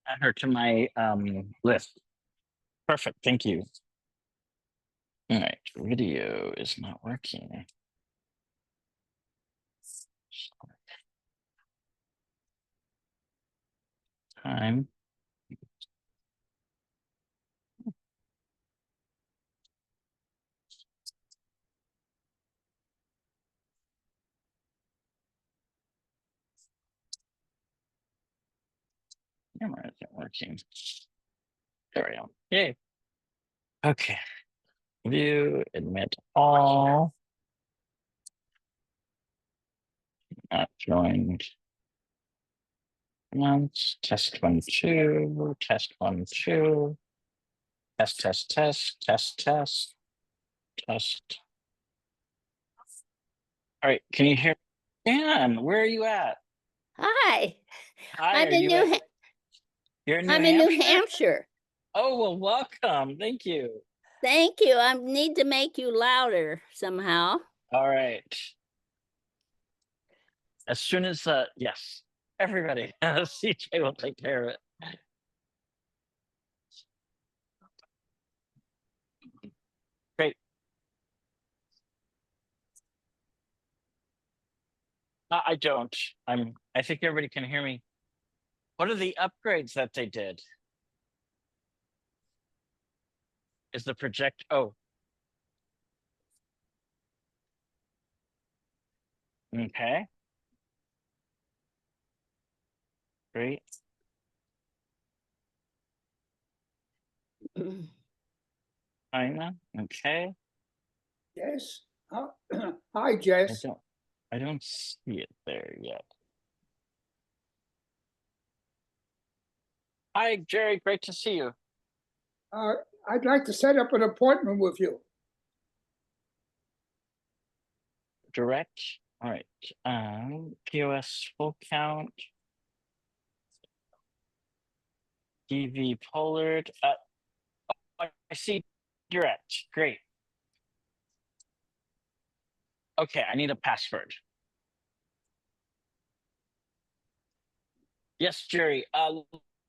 Add her to my list. Perfect. Thank you. All right. Video is not working. Time. Camera isn't working. There we go. Yay. Okay. View, admit all. Not joined. Once. Test 1, 2. Test 1, 2. Test, test, test, test, test, test. All right. Can you hear? Dan, where are you at? Hi. Hi, I'm are in you New at? Ha- You're in New I'm in New Hampshire? Hampshire. Oh, well, welcome. Thank you. Thank you. I need to make you louder somehow. All right. As soon as yes, everybody, CJ will take care of it. Great. I don't. I think everybody can hear me. What are the upgrades that they did? Is the project? Oh. Okay. Great. China. Okay. Yes. Hi, Jess. I don't see it there yet. Hi, Jerry. Great to see you. I'd like to set up an appointment with you. Direct. All right. POS full count. DV Pollard. I see direct. Great. Okay, I need a password. Yes, Jerry.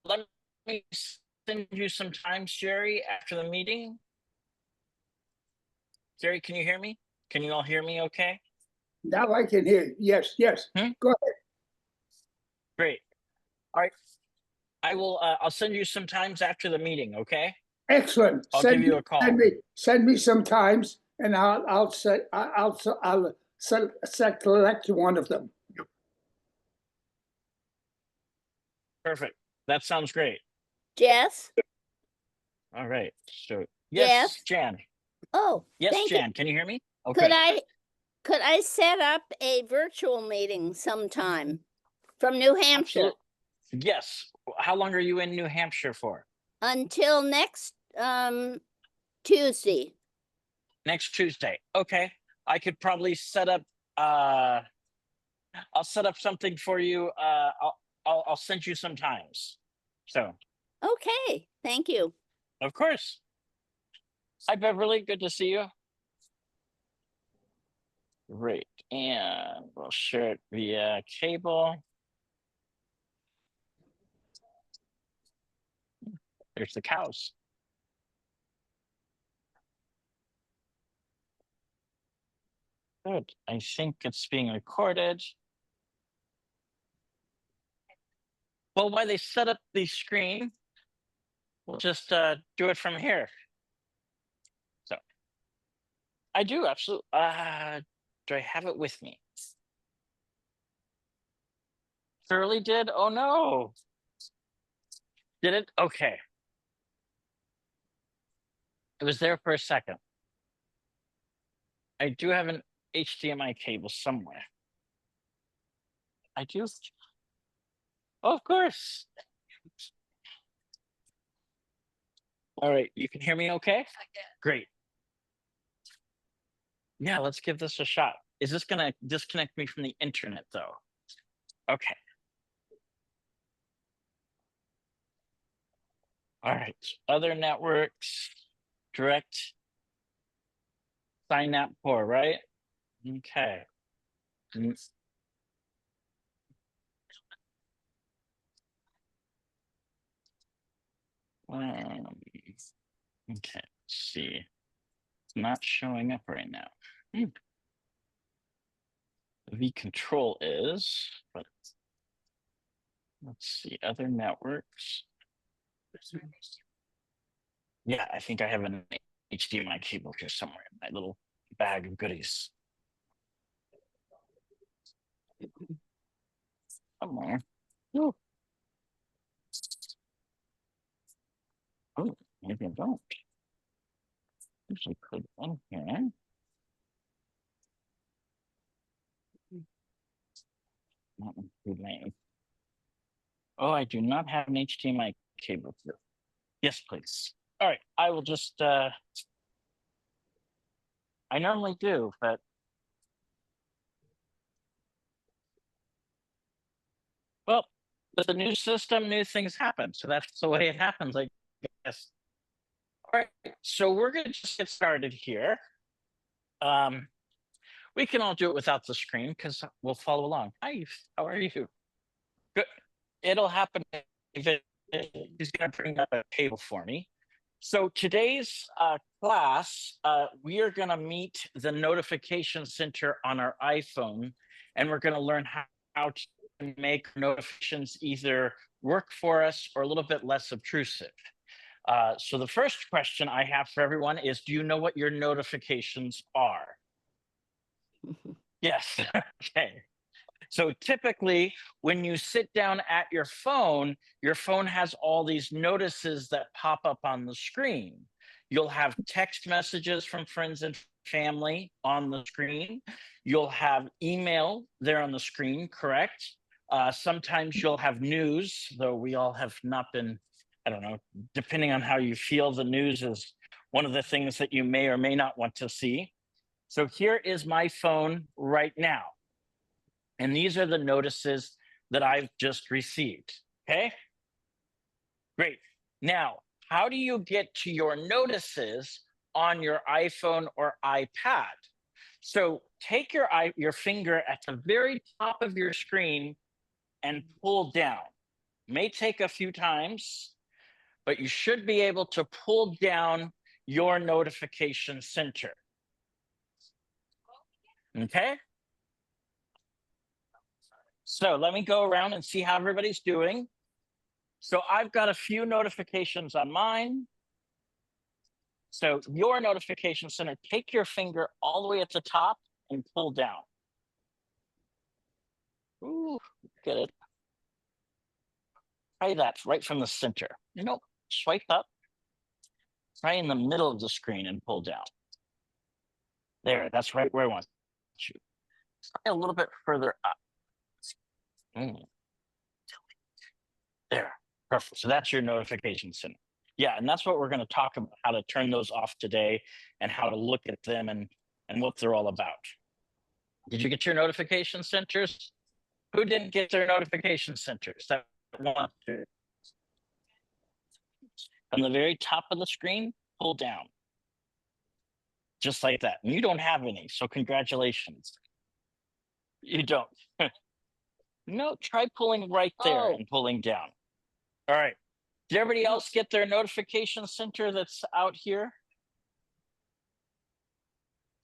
Let me send you some times, Jerry, after the meeting. Jerry, can you hear me? Can you all hear me okay? Now I can hear you. Yes, yes. Go ahead. Great. All right. I will I'll send you some times after the meeting, okay? Excellent. I'll give you a call. Send me some times, and I'll select one of them. Perfect. That sounds great. Jess? All right. So yes, Jan. Oh, yes, thank Jan. you. Can you hear me? Okay. Could I set up a virtual meeting sometime from New Hampshire? Yes. How long are you in New Hampshire for? Until next Tuesday. Next Tuesday. Okay. I could probably set up I'll set up something for you. I'll send you some times. So Okay, thank you. of course. Hi Beverly, good to see you. Great. And we'll share it via cable. There's the cows. Good. I think it's being recorded. Well, while they set up the screen, we'll just do it from here. So I do absolutely. Do I have it with me? Shirley did? Oh no. Did it? Okay. It was there for a second. I do have an HDMI cable somewhere. I do. Oh, of course. All right. You can hear me okay? Great. Yeah, let's give this a shot. Is this going to disconnect me from the internet though? Okay. All right. Other networks, direct sign app core, right? Okay. Okay, let's see. It's not showing up right now. The control is, but let's see, other networks. Yeah, I think I have an HDMI cable here somewhere in my little bag of goodies. Somewhere. Ooh. Oh, maybe I don't. Usually put it in here. Not include my. Oh, I do not have an HDMI cable here. Yes, please. All right, I will just. I normally do, but well, with the new system, new things happen. So that's the way it happens, I guess. All right, so we're going to just get started here. We can all do it without the screen because we'll follow along. Hi, how are you? Good. It'll happen if he's going to bring up a table for me. So today's class, we are going to meet the notification center on our iPhone, and we're going to learn how to make notifications either work for us or a little bit less obtrusive. So the first question I have for everyone is, do you know what your notifications are? Yes. Okay. So typically, when you sit down at your phone has all these notices that pop up on the screen. You'll have text messages from friends and family on the screen. You'll have email there on the screen, correct? Sometimes you'll have news, though we all have not been, I don't know, depending on how you feel, the news is one of the things that you may or may not want to see. So here is my phone right now. And these are the notices that I've just received. Okay, great. Now, how do you get to your notices on your iPhone or iPad? So take your finger at the very top of your screen and pull down. May take a few times, but you should be able to pull down your notification center. Okay? So let me go around and see how everybody's doing. So I've got a few notifications on mine. So your notification center, take your finger all the way at the top and pull down. Ooh, get it. Try that right from the center. Nope, swipe up. Try in the middle of the screen and pull down. There, that's right where I want you. Try a little bit further up. There, perfect. So that's your notification center. Yeah, and that's what we're going to talk about, how to turn those off today and how to look at them and what they're all about. Did you get your notification centers? Who didn't get their notification centers? That want to. On the very top of the screen, pull down. Just like that. And you don't have any, so congratulations. You don't. No, try pulling right there and pulling down. All right. Did everybody else get their notification center that's out here?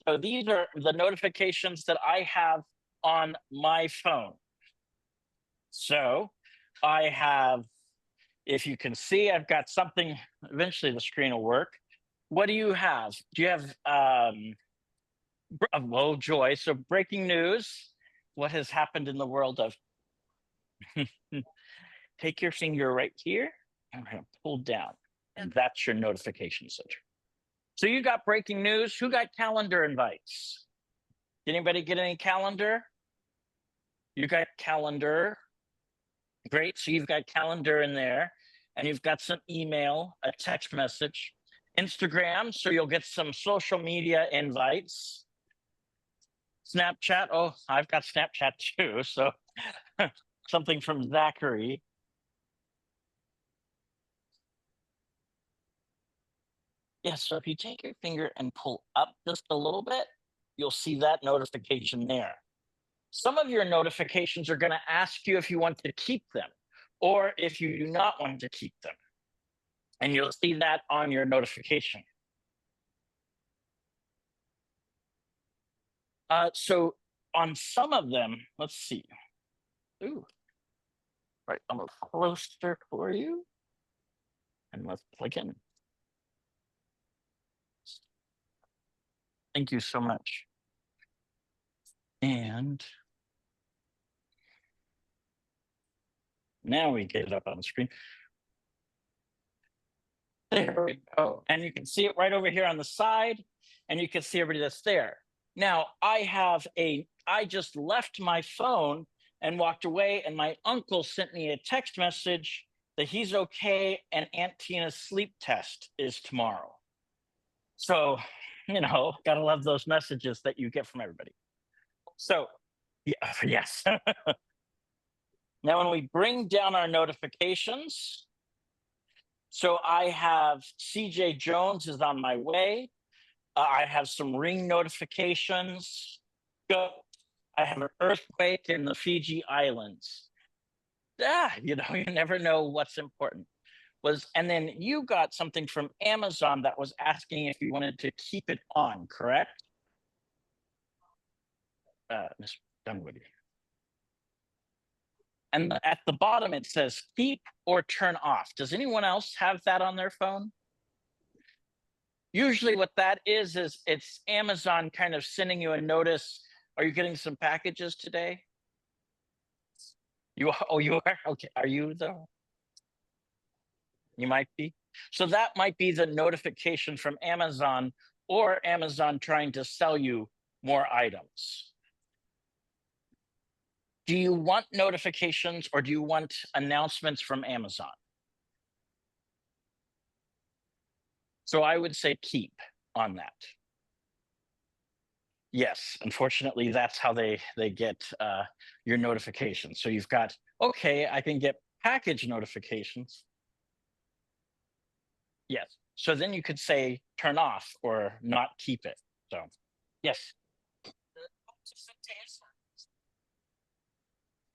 So these are the notifications that I have on my phone. So I have, if you can see, I've got something, eventually the screen will work. What do you have? Do you have, well, joy. So breaking news, what has happened in the world of, take your finger right here and we're gonna pull down, and that's your notification center. So you got breaking news. Who got calendar invites? Did anybody get any calendar? You got calendar. Great. So you've got calendar in there, and you've got some email, a text message, Instagram. So you'll get some social media invites. Snapchat. Oh, I've got Snapchat too. So something from Zachary. Yes. So if you take your finger and pull up just a little bit, you'll see that notification there. Some of your notifications are going to ask you if you want to keep them or if you do not want to keep them. And you'll see that on your notification. So on some of them, let's see. Ooh, right, I'm a little closer for you. And let's plug in. Thank you so much. And now we get it up on the screen. There we go. And you can see it right over here on the side, and you can see everybody that's there. Now, I just left my phone and walked away, and my uncle sent me a text message that he's okay and Aunt Tina's sleep test is tomorrow. So, gotta love those messages that you get from everybody. So, yeah, yes. Now, when we bring down our notifications, so I have CJ Jones is on my way. I have some Ring notifications. Go. I have an earthquake in the Fiji Islands. You never know what's important. And then you got something from Amazon that was asking if you wanted to keep it on, correct? Ms. Dunwoody. And at the bottom, it says keep or turn off. Does anyone else have that on their phone? Usually what that is it's Amazon kind of sending you a notice. Are you getting some packages today? You are? Oh, you are? Okay. Are you though? You might be. So that might be the notification from Amazon or Amazon trying to sell you more items. Do you want notifications or do you want announcements from Amazon? So I would say keep on that. Yes, unfortunately, that's how they get your notifications. So you've got, okay, I can get package notifications. Yes. So then you could say turn off or not keep it. So yes.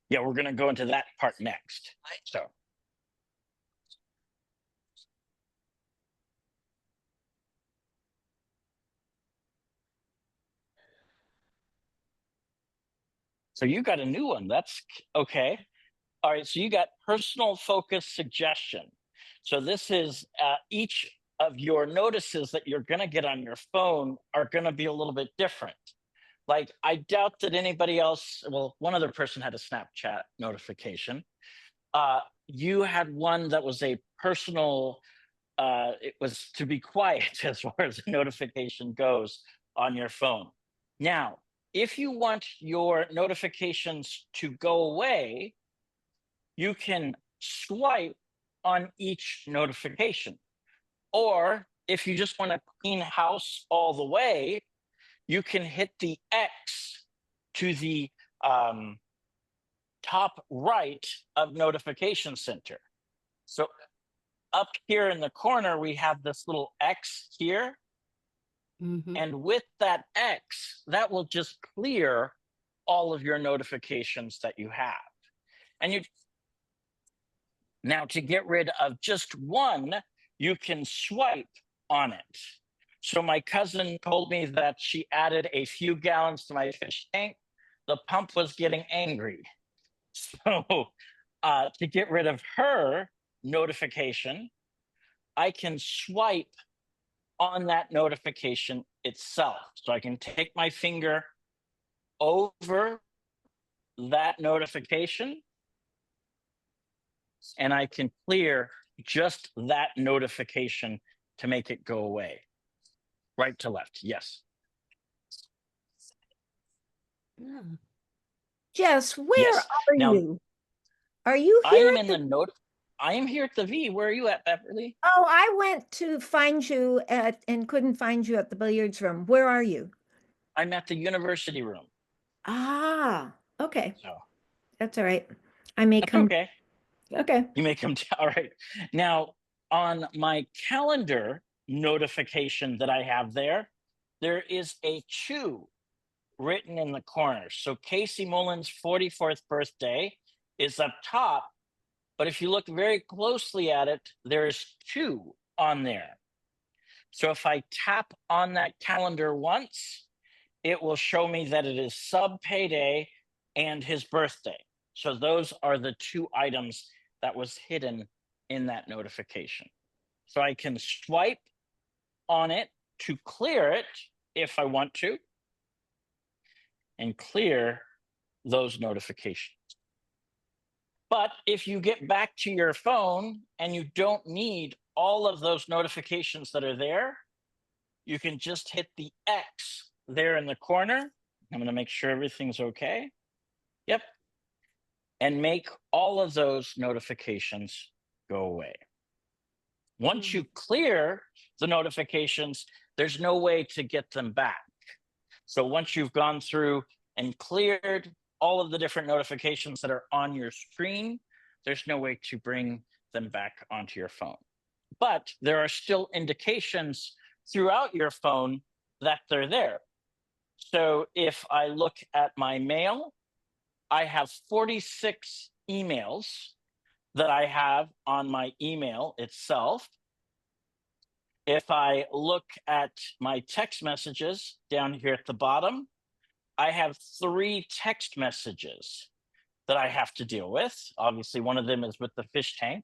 Yeah, we're going to go into that part next. So you got a new one. That's okay. All right. So you got personal focus suggestion. So this is each of your notices that you're going to get on your phone are going to be a little bit different. Like, I doubt that anybody else, well, one other person had a Snapchat notification. You had one that was a personal, it was to be quiet as far as the notification goes on your phone. Now, if you want your notifications to go away, you can swipe on each notification. Or if you just want to clean house all the way, you can hit the X to the top right of Notification Center. So up here in the corner, we have this little X here. Mhm. And with that X, that will just clear all of your notifications that you have. And now to get rid of just one, you can swipe on it. So my cousin told me that she added a few gallons to my fish tank. The pump was getting angry. So to get rid of her notification, I can swipe on that notification itself. So I can take my finger over that notification and I can clear just that notification to make it go away. Right to left, yes. Yeah. Jess, where Yes. are Now, you? Are you I here? am in the note. I am here at the V. Where are you at, Beverly? Oh, I went to find you and couldn't find you at the billiards room. Where are you? I'm at the university room. Ah, okay. So That's all right. I may that's come. okay. Okay. You may come down. All right. Now, on my calendar notification that I have there is a chew written in the corner. So Casey Mullen's 44th birthday is up top, But if you look very closely at it, there's 2 on there. So if I tap on that calendar once, it will show me that it is sub payday and his birthday. So those are the 2 items that was hidden in that notification. So I can swipe on it to clear it if I want to, and clear those notifications. But if you get back to your phone and you don't need all of those notifications that are there, you can just hit the X there in the corner. I'm going to make sure everything's okay. Yep. And make all of those notifications go away. Once you clear the notifications, there's no way to get them back. So once you've gone through and cleared all of the different notifications that are on your screen, there's no way to bring them back onto your phone. But there are still indications throughout your phone that they're there. So if I look at my mail, I have 46 emails that I have on my email itself. If I look at my text messages down here at the bottom, I have 3 text messages that I have to deal with. Obviously, one of them is with the fish tank.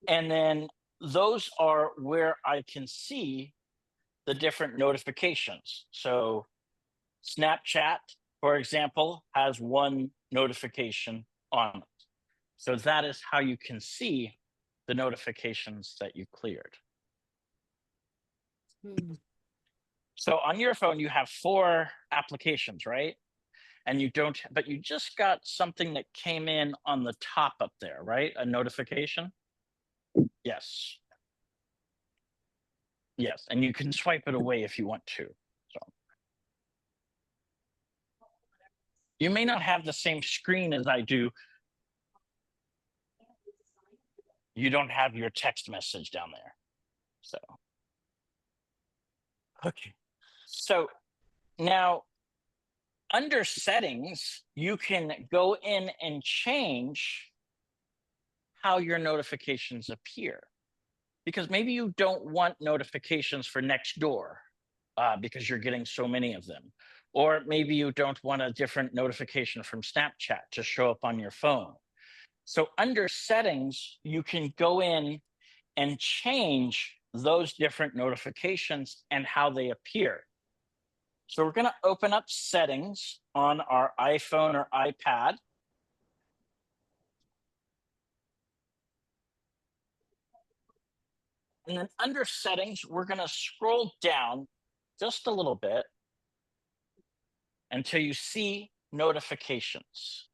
And then those are where I can see the different notifications. So Snapchat, for example, has 1 notification on it. So that is how you can see the notifications that you cleared. So on your phone, you have 4 applications, right? And you don't, but you just got something that came in on the top up there, right? A notification? Yes. Yes, and you can swipe it away if you want to. So you may not have the same screen as I do. You don't have your text message down there. So, okay. So now under settings, you can go in and change how your notifications appear. Because maybe you don't want notifications for Nextdoor because you're getting so many of them. Or maybe you don't want a different notification from Snapchat to show up on your phone. So under settings, you can go in and change those different notifications and how they appear. So we're going to open up settings on our iPhone or iPad. And then under settings, we're going to scroll down just a little bit until you see notifications.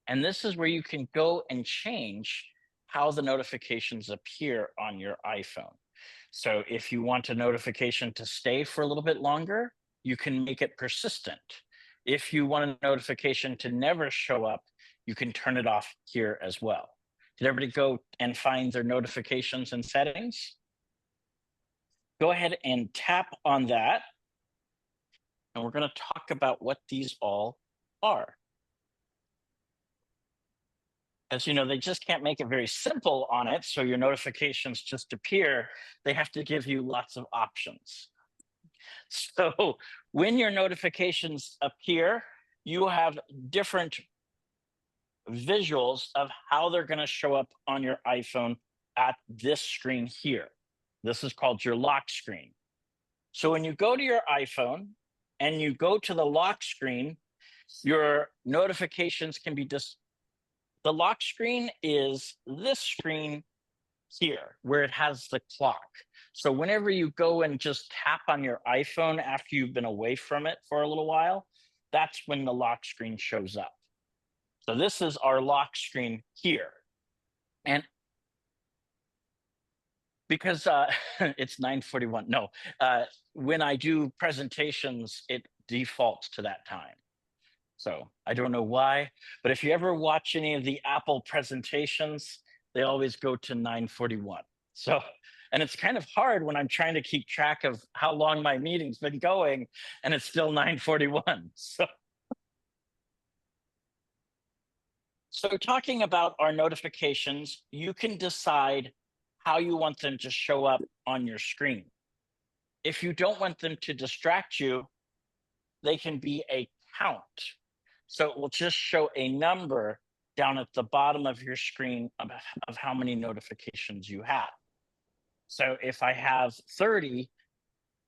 And this is where you can go and change how the notifications appear on your iPhone. So if you want a notification to stay for a little bit longer, you can make it persistent. If you want a notification to never show up, you can turn it off here as well. Did everybody go and find their notifications and settings? Go ahead and tap on that. And we're going to talk about what these all are. As you know, they just can't make it very simple on it, so your notifications just appear. They have to give you lots of options. So when your notifications appear, you have different visuals of how they're going to show up on your iPhone at this screen here. This is called your lock screen. So when you go to your iPhone and you go to the lock screen, your notifications can be the lock screen is this screen here where it has the clock. So whenever you go and just tap on your iPhone after you've been away from it for a little while, that's when the lock screen shows up. So this is our lock screen here. And because it's 9:41, no, when I do presentations, it defaults to that time. So I don't know why, but if you ever watch any of the Apple presentations, they always go to 9:41. So, and it's kind of hard when I'm trying to keep track of how long my meeting's been going and it's still 9:41. So So talking about our notifications, you can decide how you want them to show up on your screen. If you don't want them to distract you, they can be a count. So it will just show a number down at the bottom of your screen of how many notifications you have. So if I have 30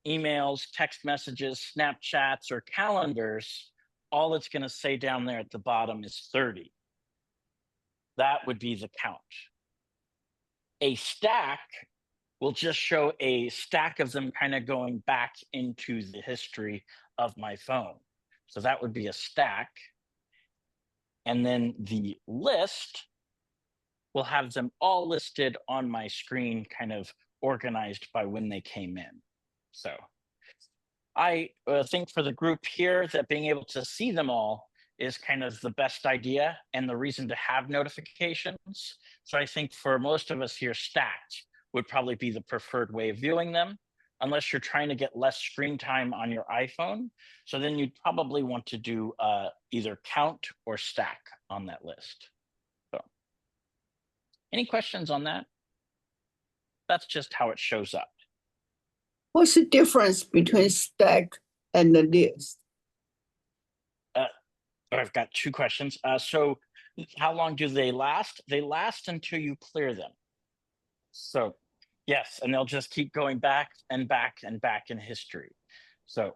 emails, text messages, Snapchats, or calendars, all it's going to say down there at the bottom is 30. That would be the count. A stack will just show a stack of them kind of going back into the history of my phone. So that would be a stack. And then the list will have them all listed on my screen, kind of organized by when they came in. So I think for the group here that being able to see them all is kind of the best idea and the reason to have notifications. So I think for most of us here, stacked would probably be the preferred way of viewing them, unless you're trying to get less screen time on your iPhone. So then you'd probably want to do either count or stack on that list. So any questions on that? That's just how it shows up. What's the difference between stack and the list? I've got two questions. So how long do they last? They last until you clear them. So yes, and they'll just keep going back and back and back in history. So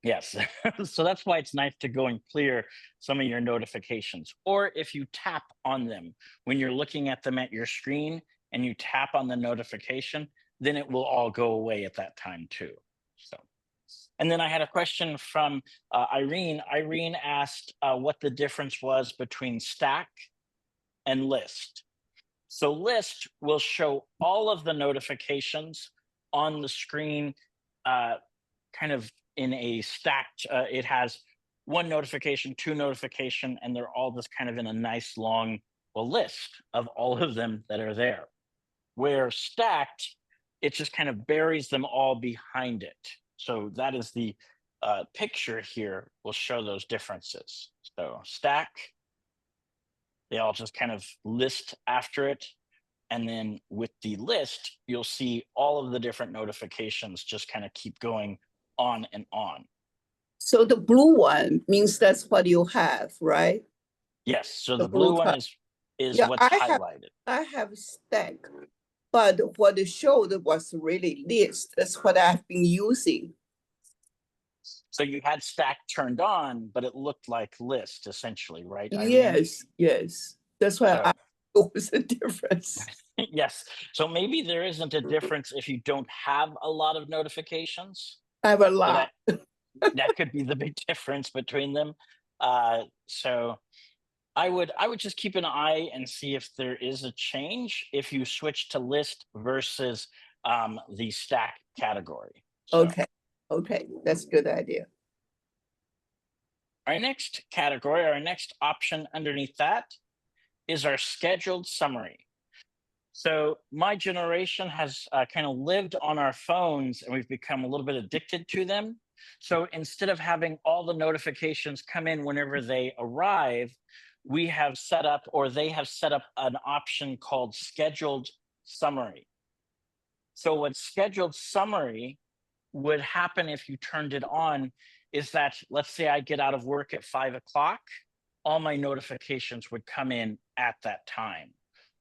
yes, so that's why it's nice to go and clear some of your notifications. Or if you tap on them when you're looking at them at your screen and you tap on the notification, then it will all go away at that time too. So. And then I had a question from Irene. Irene asked what the difference was between stack and list. So list will show all of the notifications on the screen, kind of in a stacked, it has one notification, two notification, and they're all just kind of in a nice long list of all of them that are there. Where stacked, it just kind of buries them all behind it. So that is the picture here will show those differences. So stack, they all just kind of list after it. And then with the list, you'll see all of the different notifications just kind of keep going on and on. So the blue one means that's what you have, right? Yes, so The the blue blue one color. is Yeah, what's highlighted. I have stack, but what it showed was really list. That's what I've been using. So you had stack turned on, but it looked like list essentially, right? Irene? Yes. That's why I know it's a difference. Yes. So maybe there isn't a difference if you don't have a lot of notifications. I have a So lot. that could be the big difference between them. So I would just keep an eye and see if there is a change if you switch to list versus the stack category. So, Okay, that's a good idea. our next category, our next option underneath that is our scheduled summary. So my generation has kind of lived on our phones and we've become a little bit addicted to them. So instead of having all the notifications come in whenever they arrive, we have set up, or they have set up, an option called scheduled summary. So what scheduled summary would happen if you turned it on is that, let's say I get out of work at 5 o'clock, all my notifications would come in at that time.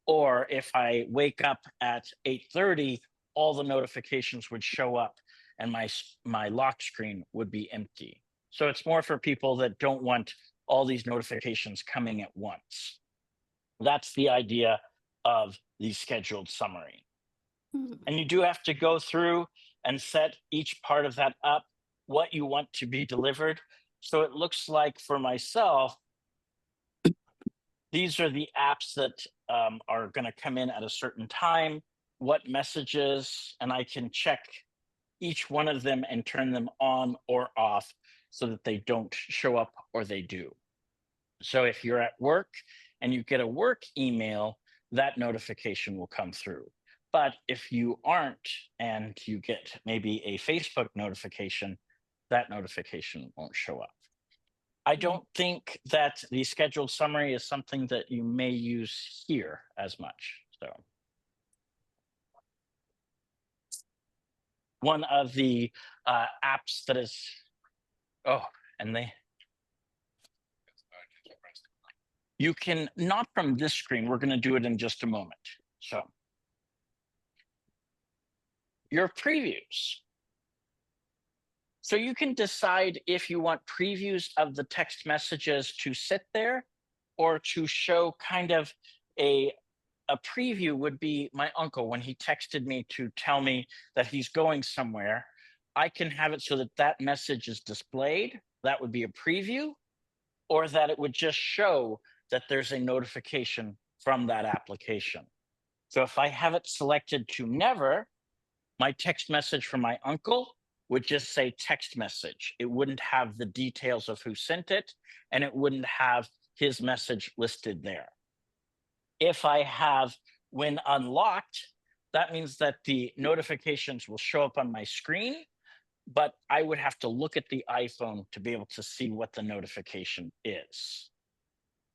Or if I wake up at 8:30, all the notifications would show up and my lock screen would be empty. So it's more for people that don't want all these notifications coming at once. That's the idea of the scheduled summary. And you do have to go through and set each part of that up, what you want to be delivered. So it looks like for myself, these are the apps that are going to come in at a certain time, what messages, and I can check each one of them and turn them on or off so that they don't show up or they do. So if you're at work and you get a work email, that notification will come through. But if you aren't and you get maybe a Facebook notification, that notification won't show up. I don't think that the scheduled summary is something that you may use here as much. So one of the apps that is, oh, and you can, not from this screen, we're going to do it in just a moment. So your previews. So you can decide if you want previews of the text messages to sit there or to show kind of a preview would be my uncle when he texted me to tell me that he's going somewhere. I can have it so that that message is displayed. That would be a preview, or that it would just show that there's a notification from that application. So if I have it selected to never, my text message from my uncle would just say text message. It wouldn't have the details of who sent it, and it wouldn't have his message listed there. If I have when unlocked, that means that the notifications will show up on my screen, but I would have to look at the iPhone to be able to see what the notification is.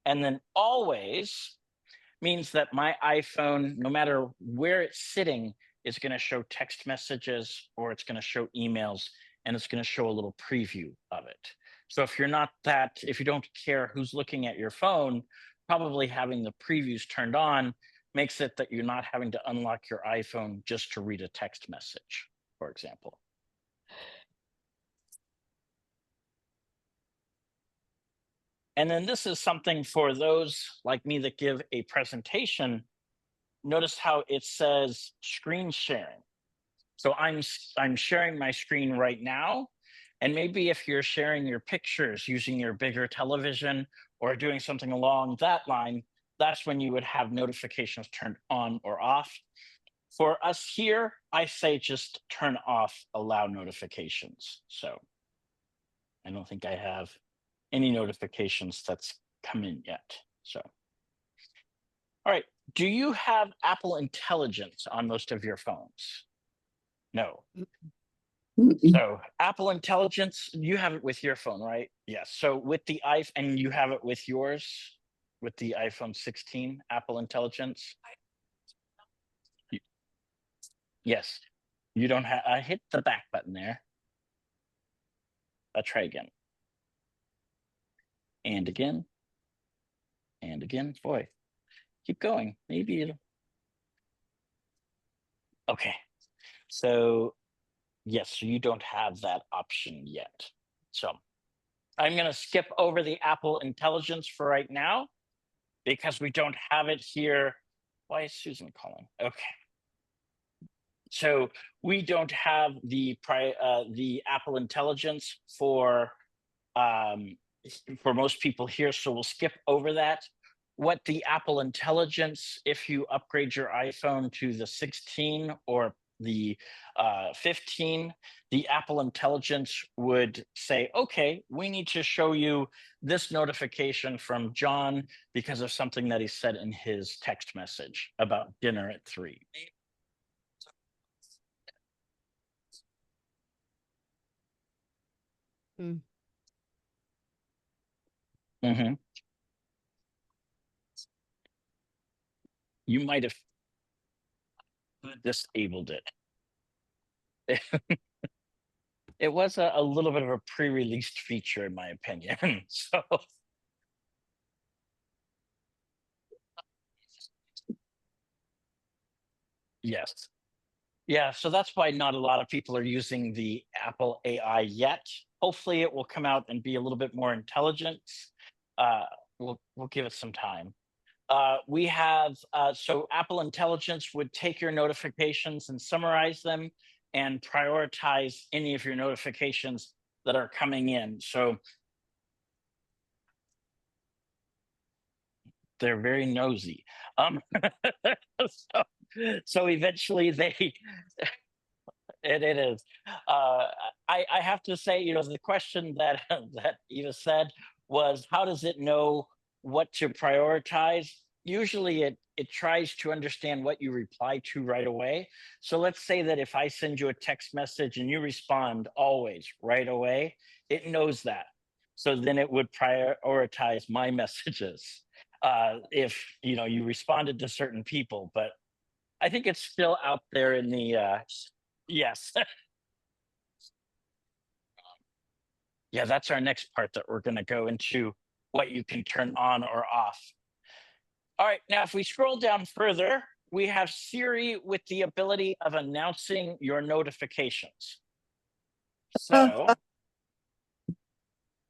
And then always means that my iPhone, no matter where it's sitting, is going to show text messages or it's going to show emails, and it's going to show a little preview of it. So if you're not that, if you don't care who's looking at your phone, probably having the previews turned on makes it that you're not having to unlock your iPhone just to read a text message, for example. And then this is something for those like me that give a presentation. Notice how it says screen sharing. So I'm sharing my screen right now. And maybe if you're sharing your pictures using your bigger television or doing something along that line, that's when you would have notifications turned on or off. For us here, I say just turn off allow notifications. So I don't think I have any notifications that's come in yet. So, all right. Do you have Apple Intelligence on most of your phones? No. Mm-mm. So Apple Intelligence, you have it with your phone, right? Yes. So with the iPhone, and you have it with yours, with the iPhone 16, Apple Intelligence? Yes. You don't have, I hit the back button there. I'll try again. And again. And again. Boy, keep going. Maybe it'll. Okay. So yes, you don't have that option yet. So I'm going to skip over the Apple Intelligence for right now because we don't have it here. Why is Susan calling? Okay. So we don't have the Apple Intelligence for most people here. So we'll skip over that. What the Apple Intelligence, if you upgrade your iPhone to the 16 or the 15, the Apple Intelligence would say, okay, we need to show you this notification from John because of something that he said in his text message about dinner at 3. Mm. Mm-hmm. You might have disabled it. It was a little bit of a pre-released feature, in my opinion. So yes. Yeah, so that's why not a lot of people are using the Apple AI yet. Hopefully it will come out and be a little bit more intelligent. We'll give it some time. We have, so Apple Intelligence would take your notifications and summarize them and prioritize any of your notifications that are coming in. So they're very nosy. So eventually it is. I have to say, the question that that Eva said was, how does it know what to prioritize? Usually it tries to understand what you reply to right away. So let's say that if I send you a text message and you respond always right away, it knows that. So then it would prioritize my messages if you responded to certain people. But I think it's still out there in the yes. Yeah, that's our next part that we're going to go into, what you can turn on or off. All right, now if we scroll down further, we have Siri with the ability of announcing your notifications. So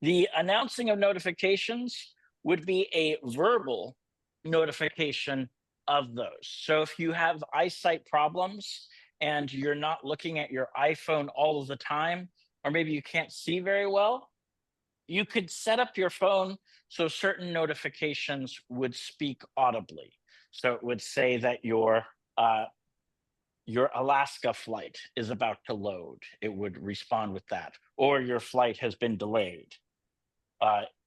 the announcing of notifications would be a verbal notification of those. So if you have eyesight problems and you're not looking at your iPhone all of the time, or maybe you can't see very well, you could set up your phone so certain notifications would speak audibly. So it would say that your Alaska flight is about to load. It would respond with that, or your flight has been delayed.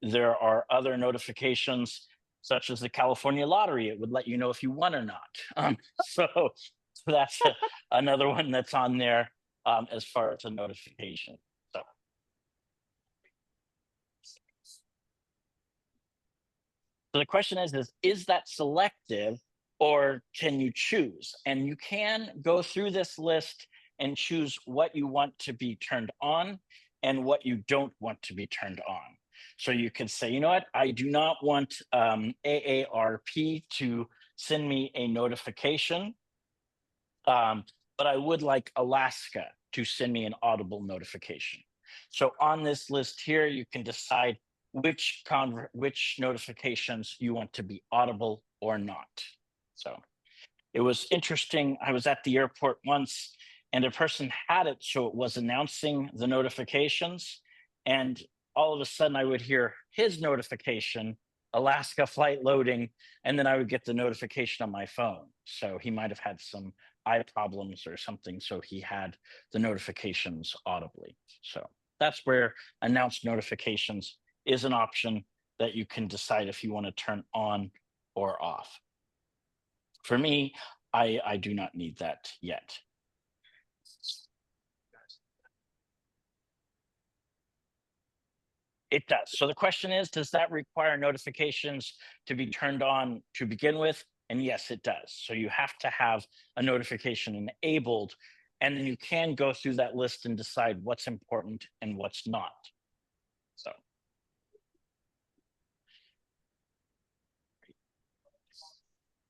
There are other notifications, such as the California lottery. It would let you know if you won or not. So that's another one that's on there as far as a notification. So the question is that selective, or can you choose? And you can go through this list and choose what you want to be turned on and what you don't want to be turned on. So you can say, you know what, I do not want AARP to send me a notification, but I would like Alaska to send me an audible notification. So on this list here, you can decide which notifications you want to be audible or not. So it was interesting. I was at the airport once, and a person had it so it was announcing the notifications, and all of a sudden I would hear his notification, Alaska flight loading, and then I would get the notification on my phone. So he might have had some eye problems or something, so he had the notifications audibly. So that's where announced notifications is an option that you can decide if you want to turn on or off. For me, I do not need that yet. It does. So the question is, does that require notifications to be turned on to begin with? And yes, it does. So you have to have a notification enabled, and then you can go through that list and decide what's important and what's not.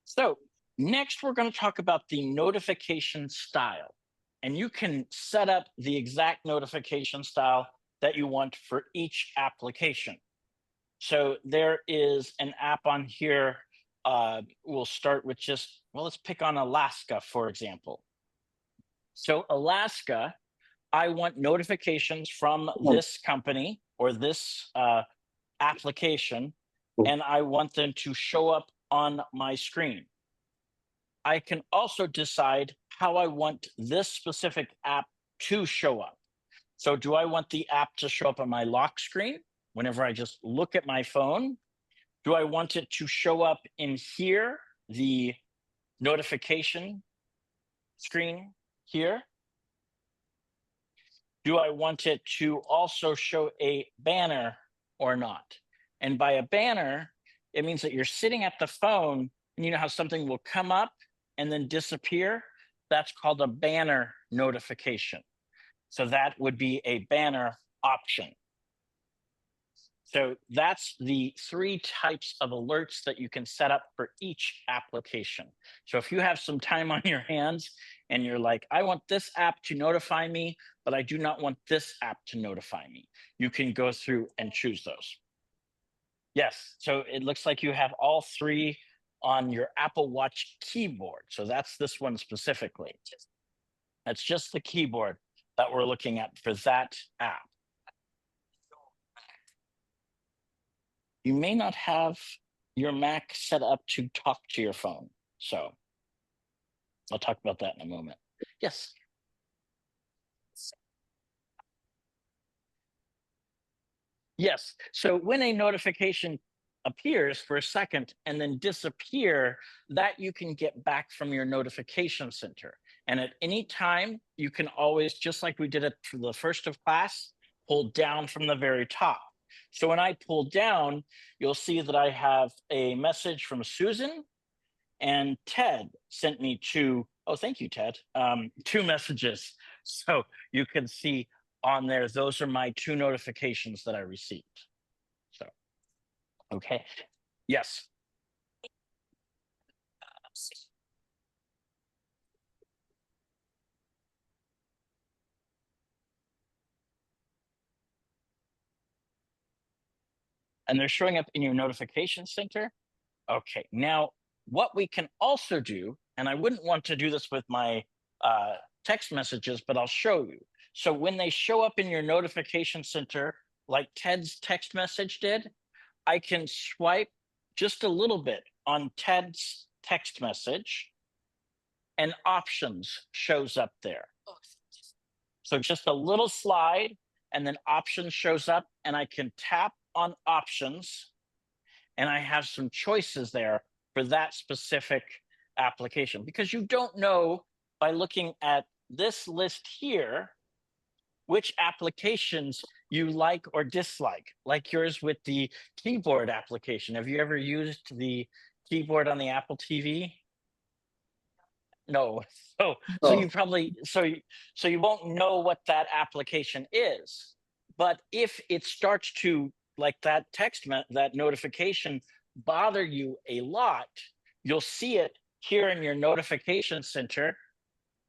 So next, we're going to talk about the notification style. And you can set up the exact notification style that you want for each application. So there is an app on here. We'll start with let's pick on Alaska, for example. So Alaska, I want notifications from this company or this application, and I want them to show up on my screen. I can also decide how I want this specific app to show up. So do I want the app to show up on my lock screen whenever I just look at my phone? Do I want it to show up in here, the notification screen here? Do I want it to also show a banner or not? And by a banner, it means that you're sitting at the phone and you know how something will come up and then disappear? That's called a banner notification. So that would be a banner option. So that's the 3 types of alerts that you can set up for each application. So if you have some time on your hands and you're like, I want this app to notify me, but I do not want this app to notify me, you can go through and choose those. Yes, so it looks like you have all 3 on your Apple Watch keyboard. So that's this one specifically. That's just the keyboard that we're looking at for that app. You may not have your Mac set up to talk to your phone. So I'll talk about that in a moment. Yes. Yes. So when a notification appears for a second and then disappear, that you can get back from your notification center. And at any time, you can always, just like we did it for the first of class, hold down from the very top. So when I pull down, you'll see that I have a message from Susan, and Ted sent me two. Oh, thank you, Ted. 2 messages. So you can see on there, those are my 2 notifications that I received. So, okay. Yes. And they're showing up in your notification center. Okay, now what we can also do, and I wouldn't want to do this with my text messages, but I'll show you. So when they show up in your notification center, like Ted's text message did, I can swipe just a little bit on Ted's text message, and options shows up there. So just a little slide, and then options shows up, and I can tap on options, and I have some choices there for that specific application, because you don't know by looking at this list here which applications you like or dislike, like yours with the keyboard application. Have you ever used the keyboard on the Apple TV? No. So you No. probably so you won't know what that application is. But if it starts to, like that that notification, bother you a lot, you'll see it here in your notification center,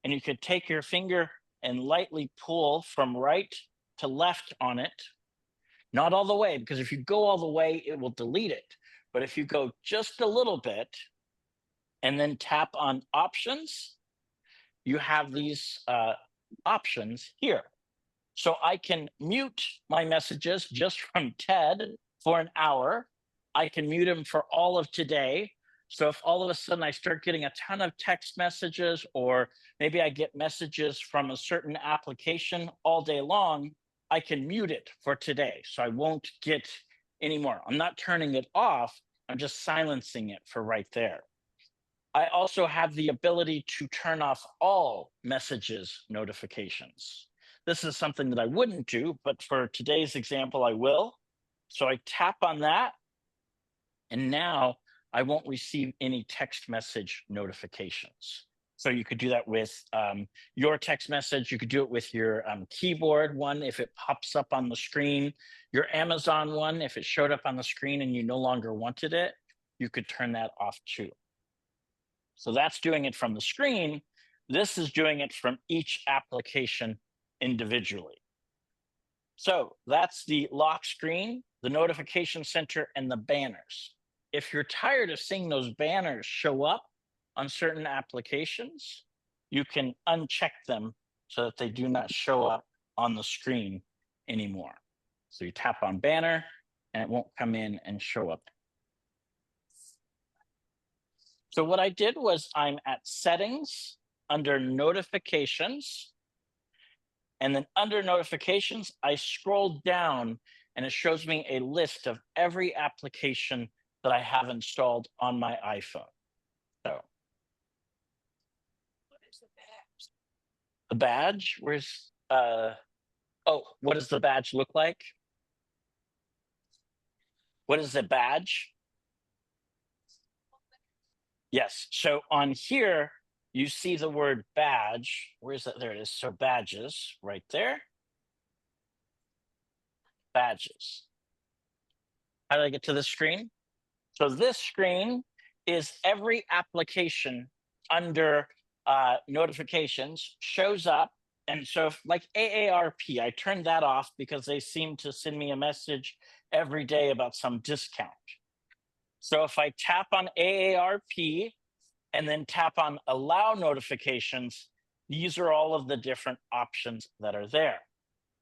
and you could take your finger and lightly pull from right to left on it. Not all the way, because if you go all the way, it will delete it. But if you go just a little bit and then tap on options, you have these options here. So I can mute my messages just from Ted for an hour. I can mute him for all of today. So if all of a sudden I start getting a ton of text messages, or maybe I get messages from a certain application all day long, I can mute it for today. So I won't get any more. I'm not turning it off. I'm just silencing it for right there. I also have the ability to turn off all messages notifications. This is something that I wouldn't do, but for today's example, I will. So I tap on that, and now I won't receive any text message notifications. So you could do that with your text message. You could do it with your keyboard one if it pops up on the screen. Your Amazon one, if it showed up on the screen and you no longer wanted it, you could turn that off too. So that's doing it from the screen. This is doing it from each application individually. So that's the lock screen, the notification center, and the banners. If you're tired of seeing those banners show up on certain applications, you can uncheck them so that they do not show up on the screen anymore. So you tap on banner and it won't come in and show up. So what I did was I'm at settings under notifications. And then under notifications, I scroll down and it shows me a list of every application that I have installed on my iPhone. So the badge, where's oh, what does the badge look like? What is the badge? Yes, so on here, you see the word badge. Where's that? There it is. So badges right there. Badges. How do I get to the screen? So this screen is every application under notifications shows up. And so if, like AARP, I turned that off because they seem to send me a message every day about some discount. So if I tap on AARP and then tap on allow notifications, these are all of the different options that are there.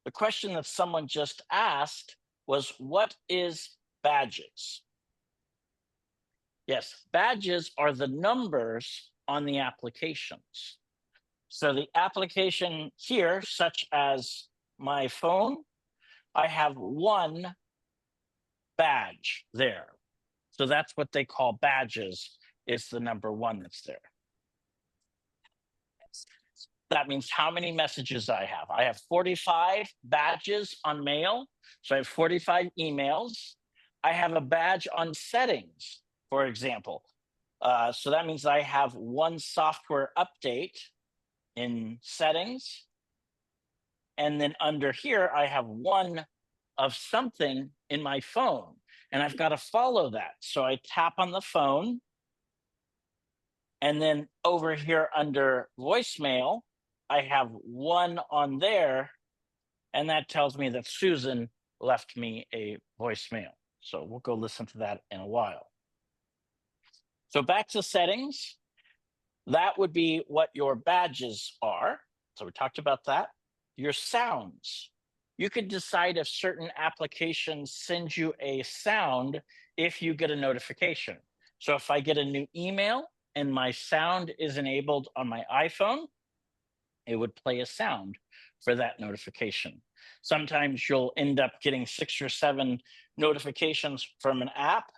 The question that someone just asked was, what is badges? Yes, badges are the numbers on the applications. So the application here, such as my phone, I have 1 badge there. So that's what they call badges, is the number 1 that's there. that means how many messages I have. I have 45 badges on mail. So I have 45 emails. I have a badge on settings, for example. So that means I have one software update in settings. And then under here, I have one of something in my phone. And I've got to follow that. So I tap on the phone. And then over here under voicemail, I have one on there. And that tells me that Susan left me a voicemail. So we'll go listen to that in a while. So back to settings. That would be what your badges are. So we talked about that. Your sounds. You could decide if certain applications send you a sound if you get a notification. So if I get a new email and my sound is enabled on my iPhone, it would play a sound for that notification. Sometimes you'll end up getting 6 or 7 notifications from an app,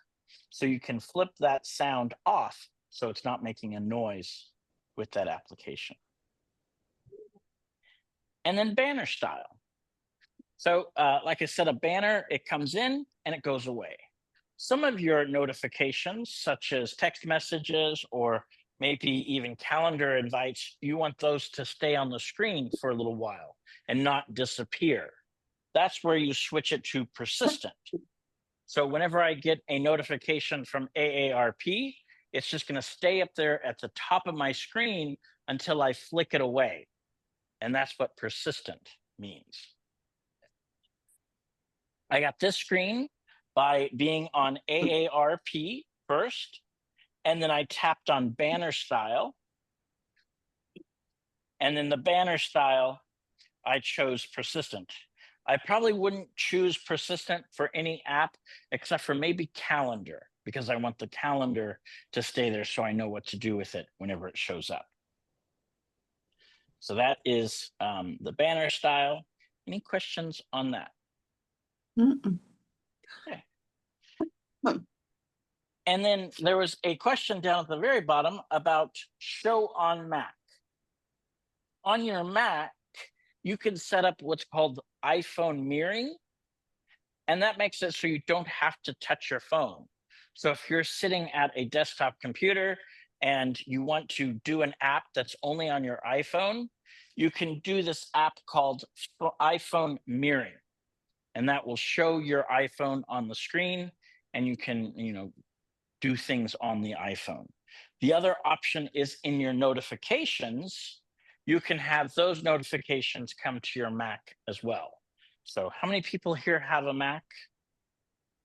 so you can flip that sound off so it's not making a noise with that application. And then banner style. So like I said, a banner, it comes in and it goes away. Some of your notifications, such as text messages or maybe even calendar invites, you want those to stay on the screen for a little while and not disappear. That's where you switch it to persistent. So whenever I get a notification from AARP, it's just going to stay up there at the top of my screen until I flick it away. And that's what persistent means. I got this screen by being on AARP first, and then I tapped on banner style. And then the banner style, I chose persistent. I probably wouldn't choose persistent for any app except for maybe calendar, because I want the calendar to stay there so I know what to do with it whenever it shows up. So that is the banner style. Any questions on that? Mm-mm. Okay. And then there was a question down at the very bottom about show on Mac. On your Mac, you can set up what's called iPhone mirroring. And that makes it so you don't have to touch your phone. So if you're sitting at a desktop computer and you want to do an app that's only on your iPhone, you can do this app called iPhone mirroring. And that will show your iPhone on the screen, and you can, do things on the iPhone. The other option is in your notifications. You can have those notifications come to your Mac as well. So how many people here have a Mac?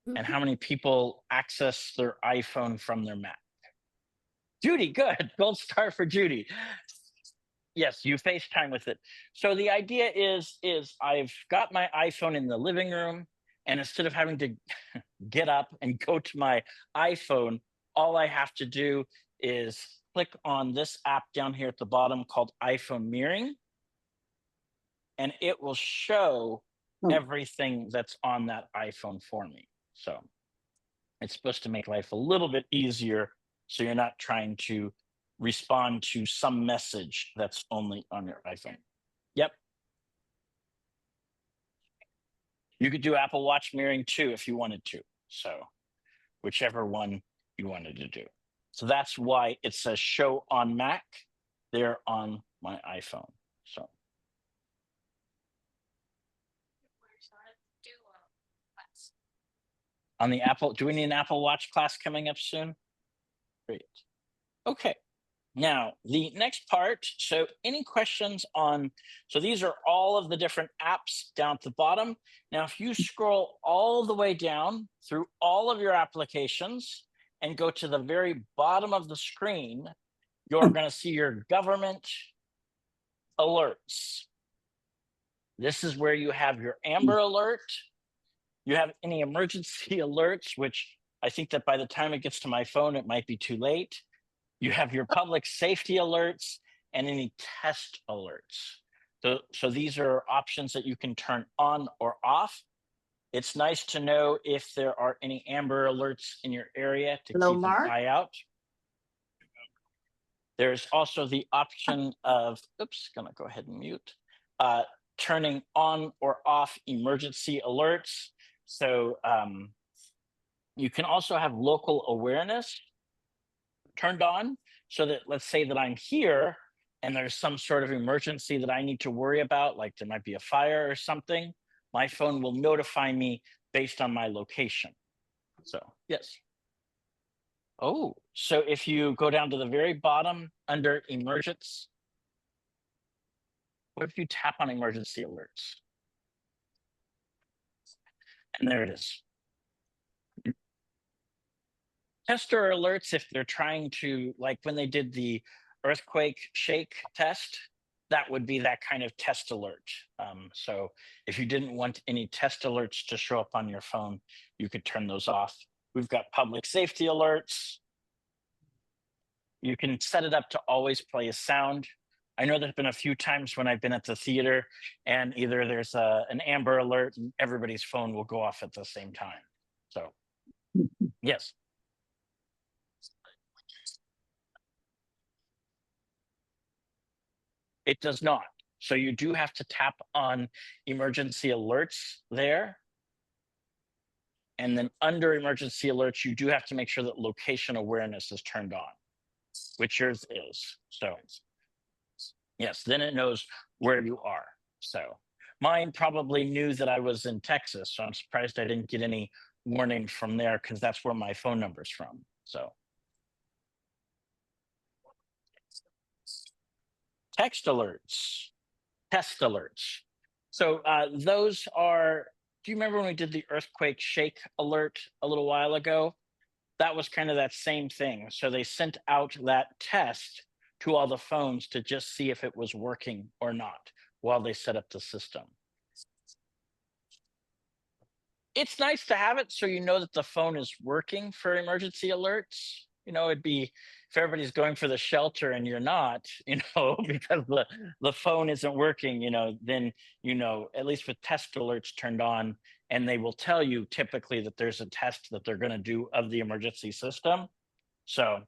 And how many people access their iPhone from their Mac? Judy, good. Gold star for Judy. Yes, you FaceTime with it. So the idea is I've got my iPhone in the living room, and instead of having to get up and go to my iPhone, all I have to do is click on this app down here at the bottom called iPhone mirroring, and it will show everything that's on that iPhone for me. So it's supposed to make life a little bit easier, so you're not trying to respond to some message that's only on your iPhone. Yep. You could do Apple Watch mirroring too if you wanted to. So whichever one you wanted to do. So that's why it says show on Mac there on my iPhone. So. On the Apple, do we need an Apple Watch class coming up soon? Great. Okay. Now, the next part, so any questions on, so these are all of the different apps down at the bottom. Now, if you scroll all the way down through all of your applications and go to the very bottom of the screen, you're going to see your government alerts. This is where you have your Amber Alert. You have any emergency alerts, which I think that by the time it gets to my phone, it might be too late. You have your public safety alerts and any test alerts. So these are options that you can turn on or off. It's nice to know if there are any Amber alerts in your area to Hello, keep Mark. an eye out. There's also the option of, oops, gonna go ahead and mute, turning on or off emergency alerts. So you can also have local awareness turned on, so that let's say that I'm here and there's some sort of emergency that I need to worry about, like there might be a fire or something, my phone will notify me based on my location. So yes. Oh, so if you go down to the very bottom under emergence, what if you tap on emergency alerts? And there it is. Tester alerts, if they're trying to, like when they did the earthquake shake test, that would be that kind of test alert. So if you didn't want any test alerts to show up on your phone, you could turn those off. We've got public safety alerts. You can set it up to always play a sound. I know there's been a few times when I've been at the theater and either there's an Amber Alert and everybody's phone will go off at the same time. So, yes. It does not. So you do have to tap on emergency alerts there. And then under emergency alerts, you do have to make sure that location awareness is turned on, which yours is. So yes, then it knows where you are. So mine probably knew that I was in Texas. So I'm surprised I didn't get any warning from there because that's where my phone number's from. So text alerts, test alerts. So those are, do you remember when we did the earthquake shake alert a little while ago? That was kind of that same thing. So they sent out that test to all the phones to just see if it was working or not while they set up the system. It's nice to have it so you know that the phone is working for emergency alerts. You know, it'd be if everybody's going for the shelter and you're not, you know, because the phone isn't working, you know, then, you know, at least with test alerts turned on, and they will tell you typically that there's a test that they're going to do of the emergency system. So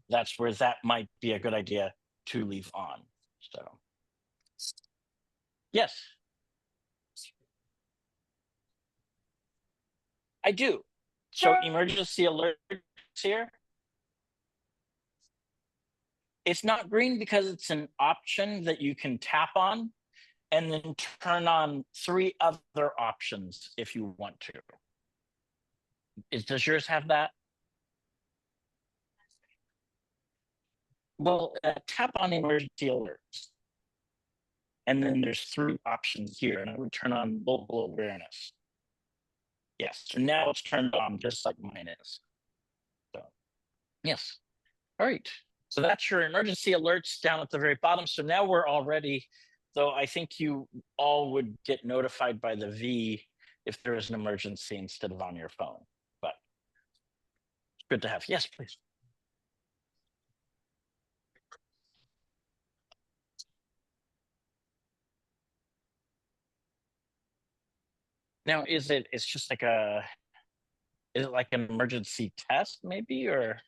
that's where that might be a good idea to leave on. So, yes. I do. So emergency alerts here. It's not green because it's an option that you can tap on and then turn on 3 other options if you want to. Does yours have that? Well, tap on emergency alerts. And then there's 3 options here, and I would turn on local awareness. Yes, so now it's turned on just like mine is. So, yes. All right. So that's your emergency alerts down at the very bottom. So now we're already, though I think you all would get notified by the V if there is an emergency instead of on your phone. But it's good to have. Yes, please. Now, it's just like is it like an emergency test maybe, or?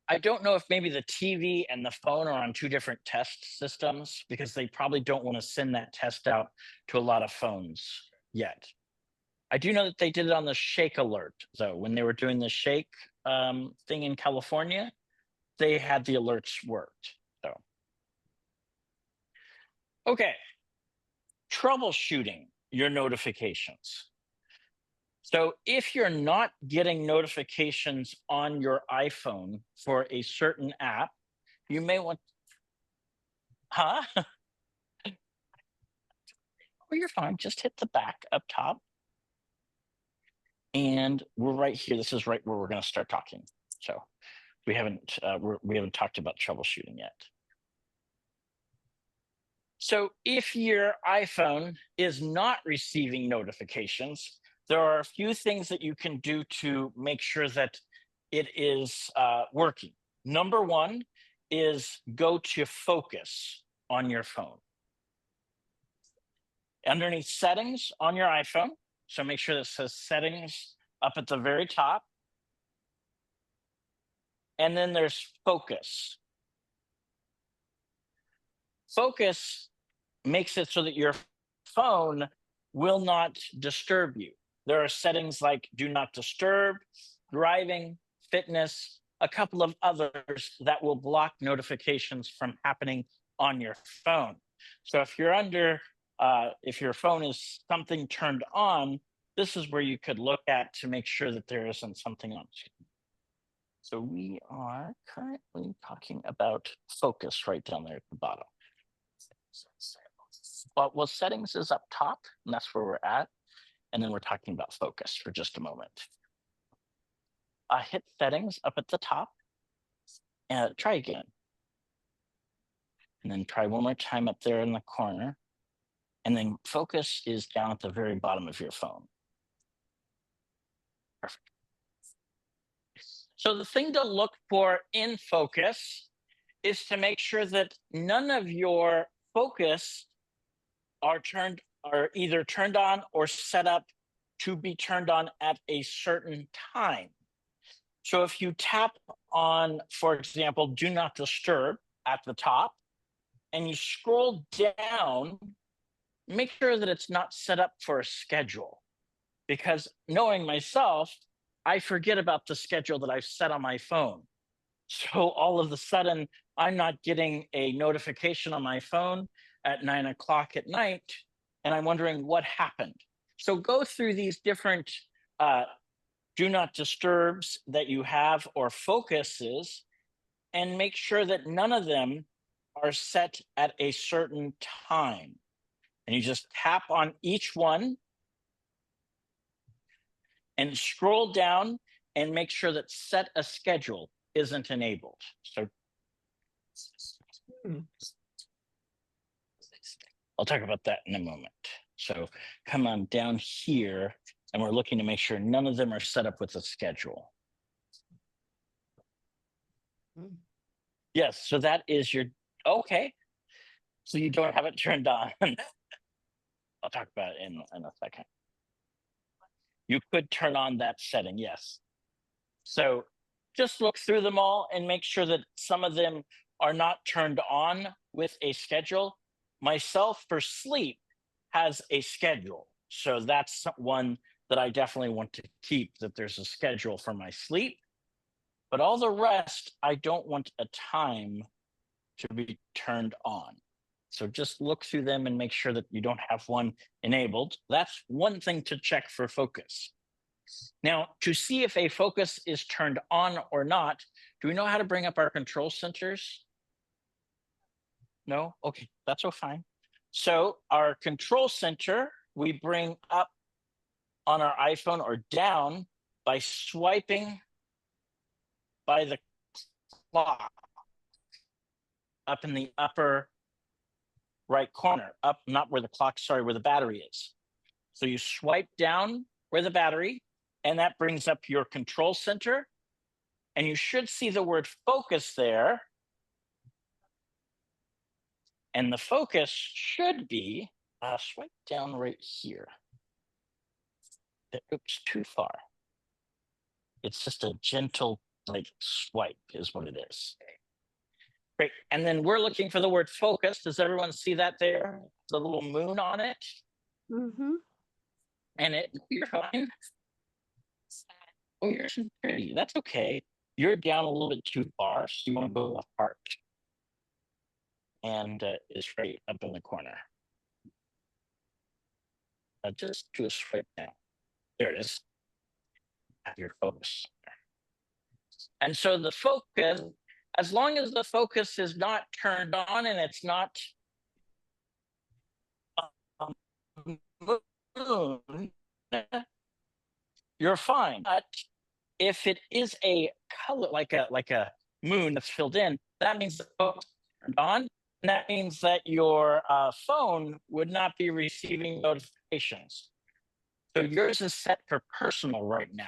I don't know if maybe the TV and the phone are on 2 different test systems because they probably don't want to send that test out to a lot of phones yet. I do know that they did it on the shake alert, though, when they were doing the shake thing in California, they had the alerts worked. So, okay, troubleshooting your notifications. So if you're not getting notifications on your iPhone for a certain app, you may want, huh? Oh, you're fine. Just hit the back up top. And we're right here. This is right where we're going to start talking. So we haven't talked about troubleshooting yet. So if your iPhone is not receiving notifications, there are a few things that you can do to make sure that it is working. Number 1 is go to focus on your phone. Underneath settings on your iPhone, so make sure that says settings up at the very top. And then there's focus. Focus makes it so that your phone will not disturb you. There are settings like do not disturb, driving, fitness, a couple of others that will block notifications from happening on your phone. So if you're if your phone is something turned on, this is where you could look at to make sure that there isn't something on. So we are currently talking about focus right down there at the bottom. Well, settings is up top, and that's where we're at. And then we're talking about focus for just a moment. Hit settings up at the top and try again. And then try one more time up there in the corner. And then focus is down at the very bottom of your phone. Perfect. So the thing to look for in focus is to make sure that none of your focus are either turned on or set up to be turned on at a certain time. So if you tap on, for example, do not disturb at the top, and you scroll down, make sure that it's not set up for a schedule. Because knowing myself, I forget about the schedule that I've set on my phone. So all of a sudden, I'm not getting a notification on my phone at 9 o'clock at night, and I'm wondering what happened. So go through these different do not disturbs that you have or focuses, and make sure that none of them are set at a certain time. And you just tap on each one and scroll down and make sure that set a schedule isn't enabled. So I'll talk about that in a moment. So come on down here, and we're looking to make sure none of them are set up with a schedule. Yes, so that is your, okay. So you don't have it turned on. I'll talk about it in a second. You could turn on that setting, yes. So just look through them all and make sure that some of them are not turned on with a schedule. Myself for sleep has a schedule. So that's one that I definitely want to keep, that there's a schedule for my sleep. But all the rest, I don't want a time to be turned on. So just look through them and make sure that you don't have one enabled. That's one thing to check for focus. Now, to see if a focus is turned on or not, do we know how to bring up our control centers? No? Okay, that's all fine. So our control center, we bring up on our iPhone or down by swiping by the clock up in the upper right corner, up, not where the clock, sorry, where the battery is. So you swipe down where the battery, and that brings up your control center. And you should see the word focus there. And the focus should be, swipe down right here. Oops, too far. It's just a gentle like swipe is what it is. Great, and then we're looking for the word focus. Does everyone see that there? The little moon on it? Mm-hmm. And you're fine. Oh, you're so pretty. That's okay. You're down a little bit too far, so you want to go apart. And it's right up in the corner. Just do a swipe down. There it is. Have your focus. And so the focus, as long as the focus is not turned on and it's not moon, you're fine. But if it is a color like a moon that's filled in, that means the focus is turned on, and that means that your phone would not be receiving notifications. So yours is set for personal right now.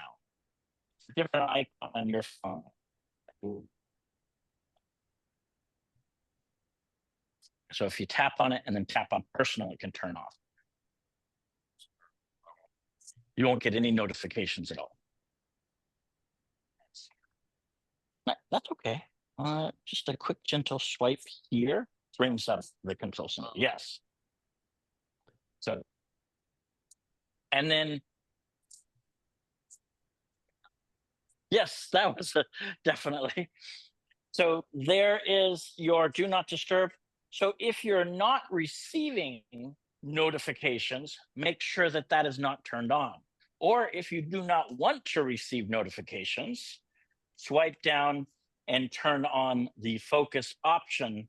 It's a different icon on your phone. So if you tap on it and then tap on personal, it can turn off. You won't get any notifications at all. That's okay. Just a quick gentle swipe here brings up the control center. Yes. So, and then, yes, that was definitely. So there is your do not disturb. So if you're not receiving notifications, make sure that that is not turned on. Or if you do not want to receive notifications, swipe down and turn on the focus option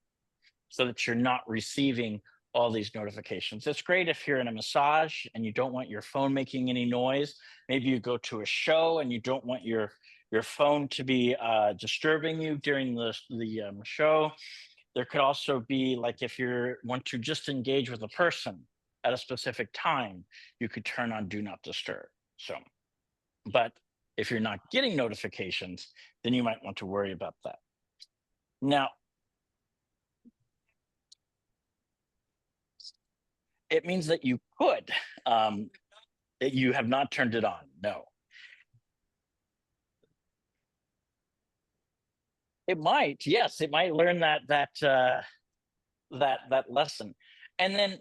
so that you're not receiving all these notifications. It's great if you're in a massage and you don't want your phone making any noise. Maybe you go to a show and you don't want your phone to be disturbing you during the show. There could also be like if you want to just engage with a person at a specific time, you could turn on do not disturb. So, but if you're not getting notifications, then you might want to worry about that. Now, it means that you could, that you have not turned it on. No. It might, yes, it might learn that lesson. And then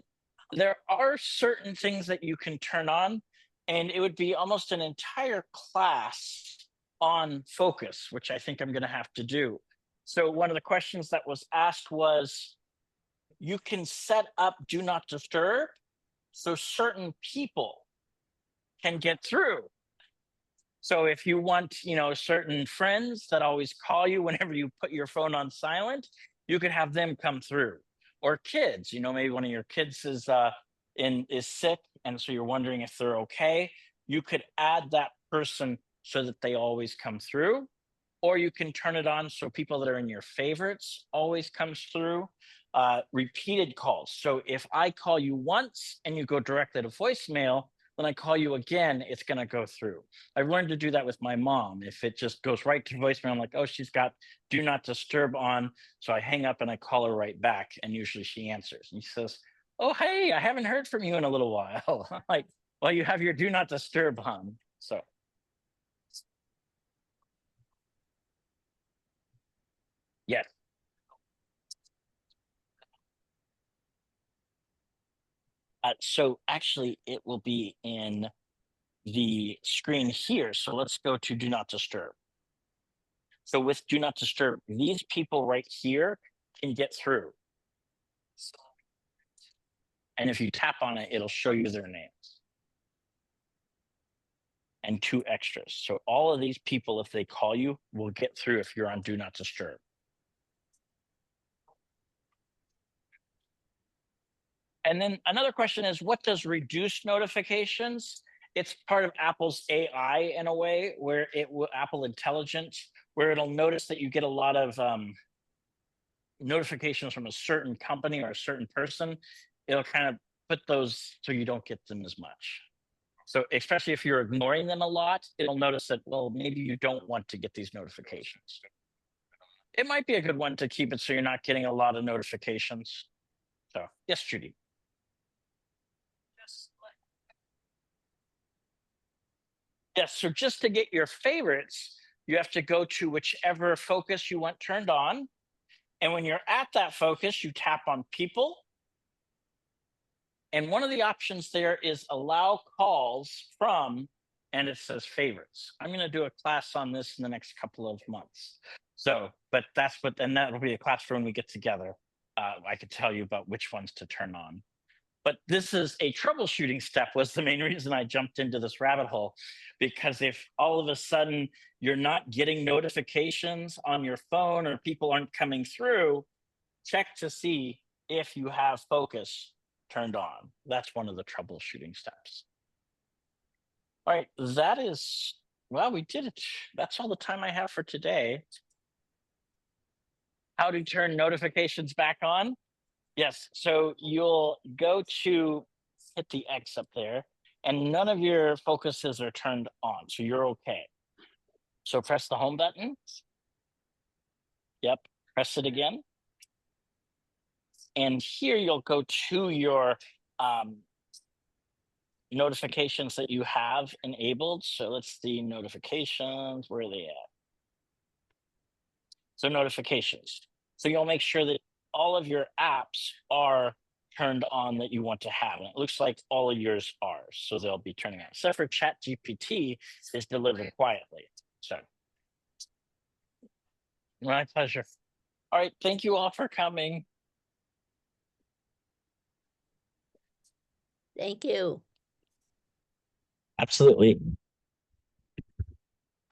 there are certain things that you can turn on, and it would be almost an entire class on focus, which I think I'm going to have to do. So one of the questions that was asked was, you can set up do not disturb so certain people can get through. So if you want, certain friends that always call you whenever you put your phone on silent, you could have them come through. Or kids, maybe one of your kids is sick, and so you're wondering if they're okay. You could add that person so that they always come through. Or you can turn it on so people that are in your favorites always comes through. Repeated calls. So if I call you once and you go directly to voicemail, when I call you again, it's going to go through. I've learned to do that with my mom. If it just goes right to voicemail, I'm like, oh, she's got do not disturb on. So I hang up and I call her right back. And usually she answers. And she says, oh, hey, I haven't heard from you in a little while. I'm like, well, you have your do not disturb on. So. Yes. So actually, it will be in the screen here. So let's go to do not disturb. So with do not disturb, these people right here can get through. And if you tap on it, it'll show you their names. And 2 extras. So all of these people, if they call you, will get through if you're on do not disturb. And then another question is, what does reduce notifications? It's part of Apple's AI in a way where it will, Apple Intelligence, where it'll notice that you get a lot of notifications from a certain company or a certain person. It'll kind of put those so you don't get them as much. So especially if you're ignoring them a lot, it'll notice that, well, maybe you don't want to get these notifications. It might be a good one to keep it so you're not getting a lot of notifications. So yes, Judy. Yes, so just to get your favorites, you have to go to whichever focus you want turned on. And when you're at that focus, you tap on people. And one of the options there is allow calls from, and it says favorites. I'm going to do a class on this in the next couple of months. So, but that's what, and that'll be a class for when we get together. I could tell you about which ones to turn on. But this is a troubleshooting step was the main reason I jumped into this rabbit hole, because if all of a sudden you're not getting notifications on your phone or people aren't coming through, check to see if you have focus turned on. That's one of the troubleshooting steps. All right, that is, well, we did it. That's all the time I have for today. How to turn notifications back on? Yes, so you'll go to hit the X up there, and none of your focuses are turned on, so you're okay. So press the home button. Yep, press it again. And here you'll go to your notifications that you have enabled. So let's see, notifications, where are they at? So notifications. So you'll make sure that all of your apps are turned on that you want to have. And it looks like all of yours are. So they'll be turning on. Except for Chat GPT is delivered quietly. So my pleasure. All right. Thank you all for coming. Thank you. Absolutely.